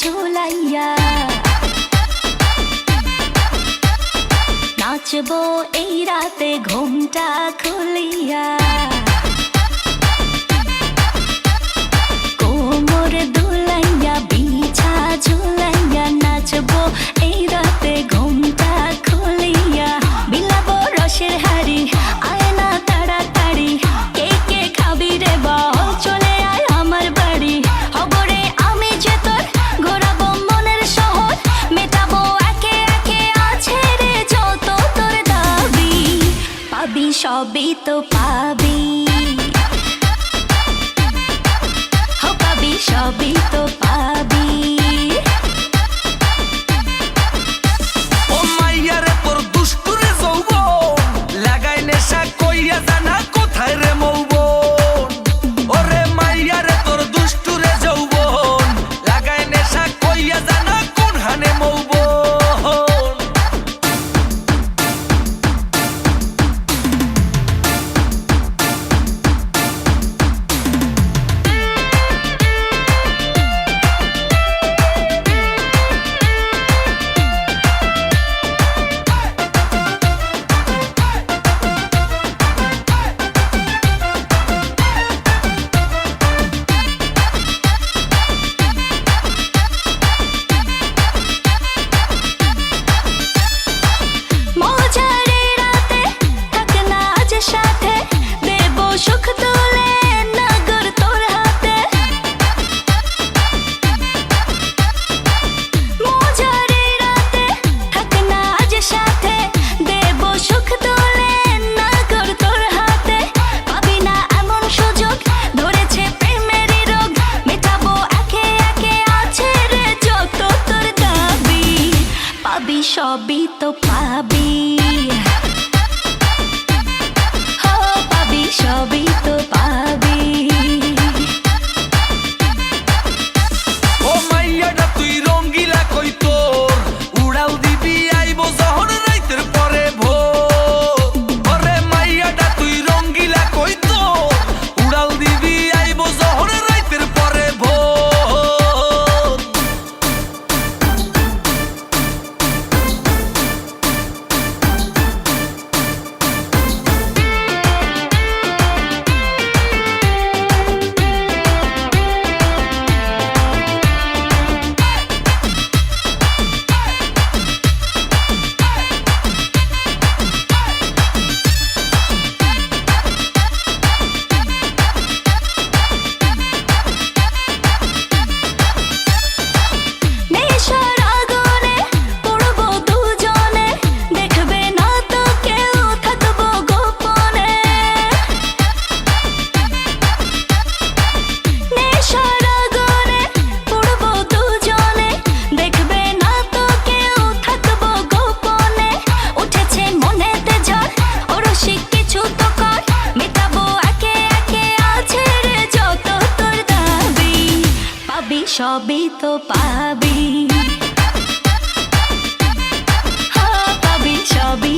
ঝুলাইয়া নাচবো এই রাতে ঘুমটা খুলিয়া কোমর দুলাইয়া বিছা ঝুলাইয়া নাচবো এই রাতে ঘুমটা খুলিয়া বিলাবো রসের হাড়ি আয় না তাড়াতাড়ি কে কে খাবি রে বল চলে আয় আমার বাড়ি হবরে আমি যে তোর ঘোরাবো মনের শহর মেটাবো একে একে আছে রে যত তোর দাবি পাবি সবই তো পাবি পাবি সবই তো পাবি ও মাইয়ারে তোর দুষ্টুরে যৌবন লাগাই নেশা কইয়া জানা কোথায় রে মৌবন ওরে মাইয়ারে তোর দুষ্টুরে যৌবন লাগাই নেশা কইয়া জানা কোন হানে মৌবন সবই তো পাবি পাবি সবই তো পাবি ও মাইয়াটা তুই রঙ্গিলা কই তোর উড়াল দিবি আইবো যখন রাইতের পরে ভোর ওরে মাইয়াটা তুই রঙ্গিলা কই তোর উড়াল দিবি আইবো যখন রাইতের পরে ভোর সবই তো পাবি পাবি সবই